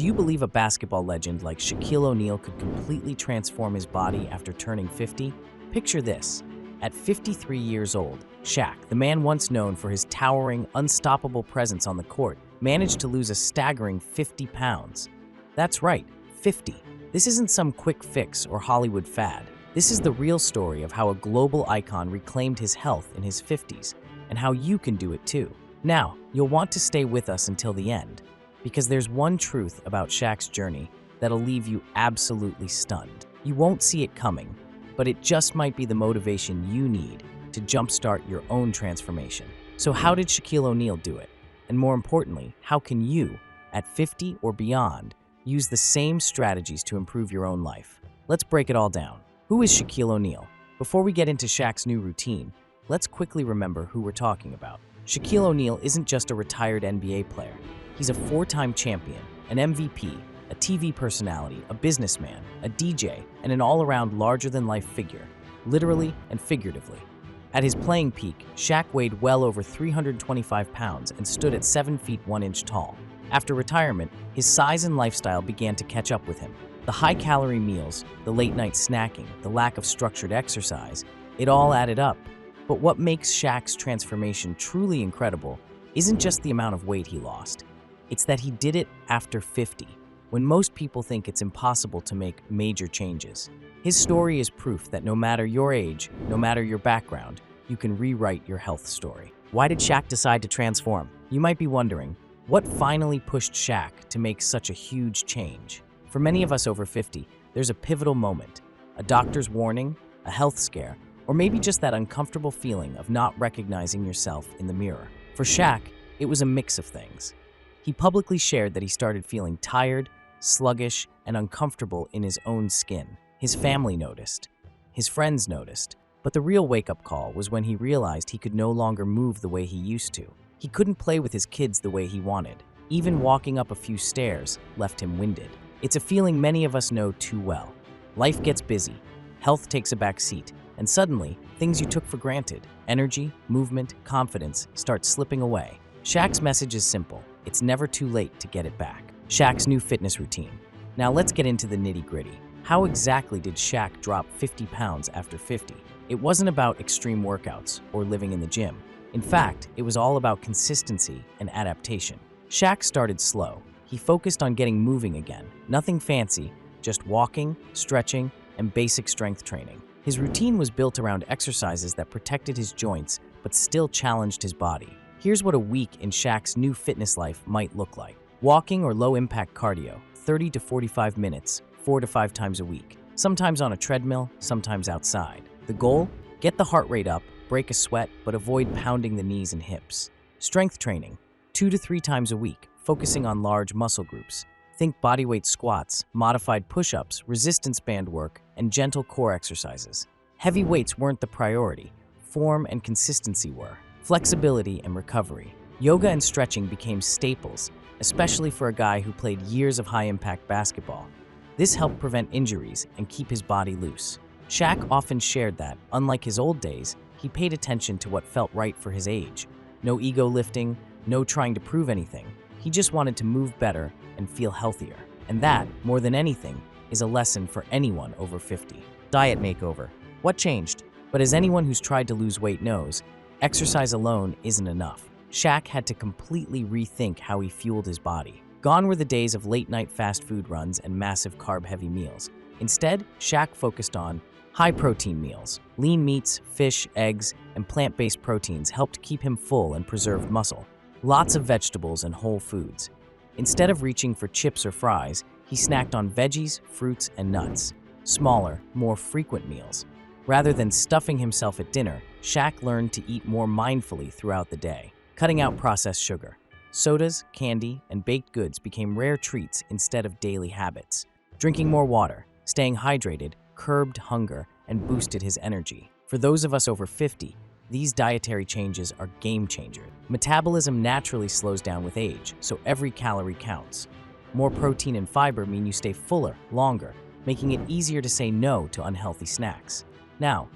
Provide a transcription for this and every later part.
Do you believe a basketball legend like Shaquille O'Neal could completely transform his body after turning 50? Picture this. At 53 years old, Shaq, the man once known for his towering, unstoppable presence on the court, managed to lose a staggering 50 pounds. That's right, 50. This isn't some quick fix or Hollywood fad. This is the real story of how a global icon reclaimed his health in his 50s, and how you can do it too. Now, you'll want to stay with us until the end, because there's one truth about Shaq's journey that'll leave you absolutely stunned. You won't see it coming, but it just might be the motivation you need to jumpstart your own transformation. So how did Shaquille O'Neal do it? And more importantly, how can you, at 50 or beyond, use the same strategies to improve your own life? Let's break it all down. Who is Shaquille O'Neal? Before we get into Shaq's new routine, let's quickly remember who we're talking about. Shaquille O'Neal isn't just a retired NBA player. He's a four-time champion, an MVP, a TV personality, a businessman, a DJ, and an all-around larger-than-life figure, literally and figuratively. At his playing peak, Shaq weighed well over 325 pounds and stood at 7 feet 1 inch tall. After retirement, his size and lifestyle began to catch up with him. The high-calorie meals, the late-night snacking, the lack of structured exercise, it all added up. But what makes Shaq's transformation truly incredible isn't just the amount of weight he lost. It's that he did it after 50, when most people think it's impossible to make major changes. His story is proof that no matter your age, no matter your background, you can rewrite your health story. Why did Shaq decide to transform? You might be wondering, what finally pushed Shaq to make such a huge change? For many of us over 50, there's a pivotal moment, a doctor's warning, a health scare, or maybe just that uncomfortable feeling of not recognizing yourself in the mirror. For Shaq, it was a mix of things. He publicly shared that he started feeling tired, sluggish, and uncomfortable in his own skin. His family noticed. His friends noticed. But the real wake-up call was when he realized he could no longer move the way he used to. He couldn't play with his kids the way he wanted. Even walking up a few stairs left him winded. It's a feeling many of us know too well. Life gets busy, health takes a back seat, and suddenly, things you took for granted, energy, movement, confidence, start slipping away. Shaq's message is simple. It's never too late to get it back. Shaq's new fitness routine. Now let's get into the nitty-gritty. How exactly did Shaq drop 50 pounds after 50? It wasn't about extreme workouts or living in the gym. In fact, it was all about consistency and adaptation. Shaq started slow. He focused on getting moving again. Nothing fancy, just walking, stretching, and basic strength training. His routine was built around exercises that protected his joints but still challenged his body. Here's what a week in Shaq's new fitness life might look like. Walking or low-impact cardio, 30 to 45 minutes, 4 to 5 times a week. Sometimes on a treadmill, sometimes outside. The goal? Get the heart rate up, break a sweat, but avoid pounding the knees and hips. Strength training, 2 to 3 times a week, focusing on large muscle groups. Think bodyweight squats, modified push-ups, resistance band work, and gentle core exercises. Heavy weights weren't the priority. Form and consistency were. Flexibility and recovery. Yoga and stretching became staples, especially for a guy who played years of high-impact basketball. This helped prevent injuries and keep his body loose. Shaq often shared that, unlike his old days, he paid attention to what felt right for his age. No ego lifting, no trying to prove anything. He just wanted to move better and feel healthier. And that, more than anything, is a lesson for anyone over 50. Diet makeover. What changed? But as anyone who's tried to lose weight knows, exercise alone isn't enough. Shaq had to completely rethink how he fueled his body. Gone were the days of late-night fast food runs and massive carb-heavy meals. Instead, Shaq focused on high-protein meals. Lean meats, fish, eggs, and plant-based proteins helped keep him full and preserved muscle. Lots of vegetables and whole foods. Instead of reaching for chips or fries, he snacked on veggies, fruits, and nuts. Smaller, more frequent meals. Rather than stuffing himself at dinner, Shaq learned to eat more mindfully throughout the day, cutting out processed sugar. Sodas, candy, and baked goods became rare treats instead of daily habits. Drinking more water, staying hydrated, curbed hunger, and boosted his energy. For those of us over 50, these dietary changes are game changers. Metabolism naturally slows down with age, so every calorie counts. More protein and fiber mean you stay fuller, longer, making it easier to say no to unhealthy snacks. Now,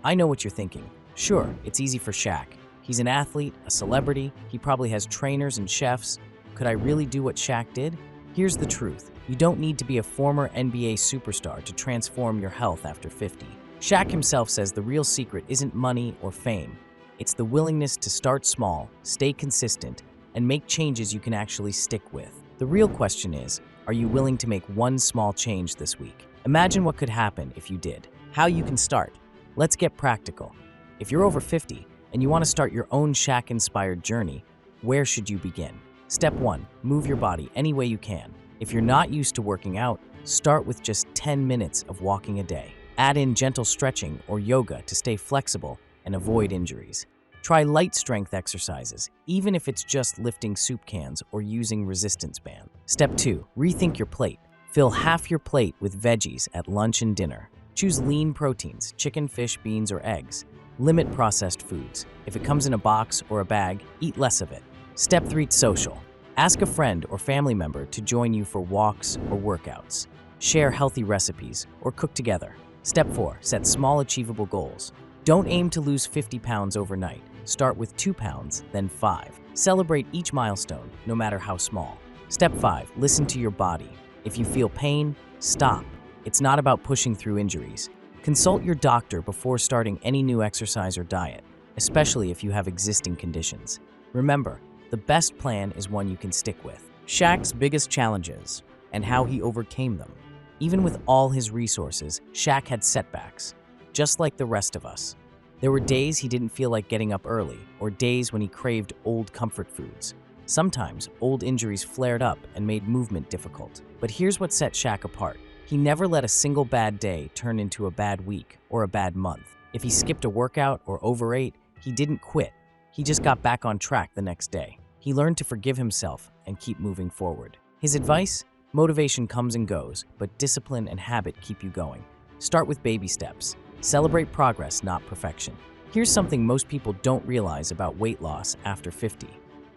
I know what you're thinking. Sure, it's easy for Shaq. He's an athlete, a celebrity, he probably has trainers and chefs. Could I really do what Shaq did? Here's the truth. You don't need to be a former NBA superstar to transform your health after 50. Shaq himself says the real secret isn't money or fame. It's the willingness to start small, stay consistent, and make changes you can actually stick with. The real question is, are you willing to make one small change this week? Imagine what could happen if you did. How you can start. Let's get practical. If you're over 50 and you want to start your own Shaq-inspired journey, where should you begin? Step 1. Move your body any way you can. If you're not used to working out, start with just 10 minutes of walking a day. Add in gentle stretching or yoga to stay flexible and avoid injuries. Try light strength exercises, even if it's just lifting soup cans or using resistance band. Step 2. Rethink your plate. Fill half your plate with veggies at lunch and dinner. Choose lean proteins, chicken, fish, beans, or eggs. Limit processed foods. If it comes in a box or a bag, eat less of it. Step 3. Social. Ask a friend or family member to join you for walks or workouts. Share healthy recipes or cook together. Step 4. Set small achievable goals. Don't aim to lose 50 pounds overnight. Start with 2 pounds, then 5. Celebrate each milestone, no matter how small. Step 5. Listen to your body. If you feel pain, stop. It's not about pushing through injuries. Consult your doctor before starting any new exercise or diet, especially if you have existing conditions. Remember, the best plan is one you can stick with. Shaq's biggest challenges and how he overcame them. Even with all his resources, Shaq had setbacks, just like the rest of us. There were days he didn't feel like getting up early, or days when he craved old comfort foods. Sometimes, old injuries flared up and made movement difficult. But here's what set Shaq apart. He never let a single bad day turn into a bad week or a bad month. If he skipped a workout or overate, he didn't quit. He just got back on track the next day. He learned to forgive himself and keep moving forward. His advice? Motivation comes and goes, but discipline and habit keep you going. Start with baby steps. Celebrate progress, not perfection. Here's something most people don't realize about weight loss after 50.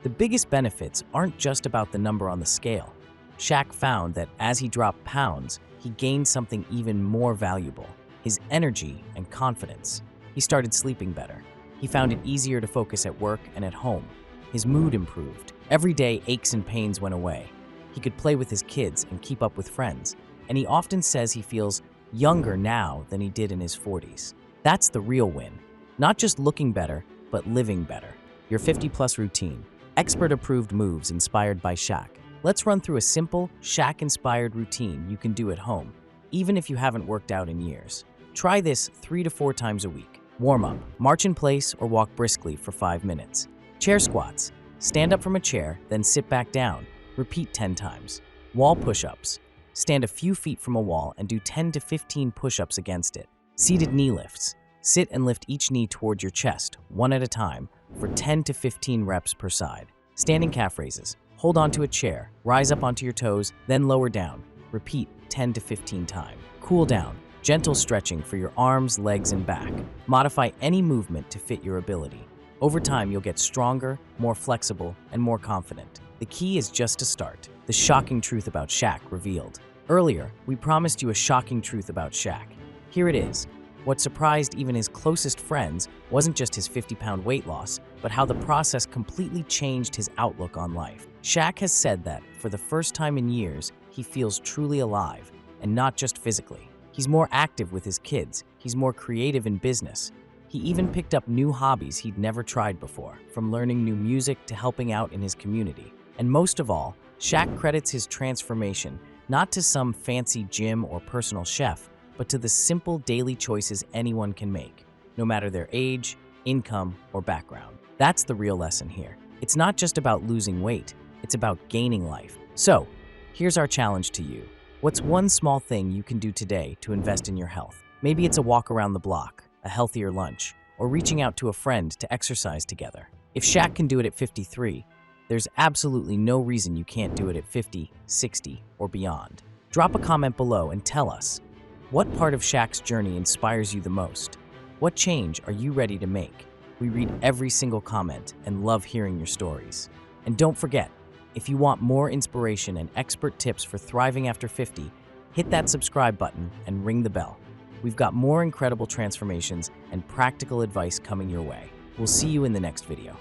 The biggest benefits aren't just about the number on the scale. Shaq found that as he dropped pounds, he gained something even more valuable: his energy and confidence. He started sleeping better. He found it easier to focus at work and at home. His mood improved. Everyday aches and pains went away. He could play with his kids and keep up with friends. And he often says he feels younger now than he did in his 40s. That's the real win. Not just looking better, but living better. Your 50-plus routine. Expert-approved moves inspired by Shaq. Let's run through a simple, Shaq-inspired routine you can do at home, even if you haven't worked out in years. Try this 3 to 4 times a week. Warm up. March in place or walk briskly for 5 minutes. Chair squats. Stand up from a chair, then sit back down. Repeat 10 times. Wall push-ups. Stand a few feet from a wall and do 10 to 15 push-ups against it. Seated knee lifts. Sit and lift each knee toward your chest, one at a time, for 10 to 15 reps per side. Standing calf raises. Hold onto a chair, rise up onto your toes, then lower down. Repeat 10 to 15 times. Cool down. Gentle stretching for your arms, legs, and back. Modify any movement to fit your ability. Over time, you'll get stronger, more flexible, and more confident. The key is just to start. The shocking truth about Shaq revealed. Earlier, we promised you a shocking truth about Shaq. Here it is. What surprised even his closest friends wasn't just his 50-pound weight loss, but how the process completely changed his outlook on life. Shaq has said that, for the first time in years, he feels truly alive, and not just physically. He's more active with his kids, he's more creative in business. He even picked up new hobbies he'd never tried before, from learning new music to helping out in his community. And most of all, Shaq credits his transformation not to some fancy gym or personal chef, but to the simple daily choices anyone can make, no matter their age, income, or background. That's the real lesson here. It's not just about losing weight, it's about gaining life. So, here's our challenge to you. What's one small thing you can do today to invest in your health? Maybe it's a walk around the block, a healthier lunch, or reaching out to a friend to exercise together. If Shaq can do it at 53, there's absolutely no reason you can't do it at 50, 60, or beyond. Drop a comment below and tell us, what part of Shaq's journey inspires you the most? What change are you ready to make? We read every single comment and love hearing your stories. And don't forget, if you want more inspiration and expert tips for thriving after 50, hit that subscribe button and ring the bell. We've got more incredible transformations and practical advice coming your way. We'll see you in the next video.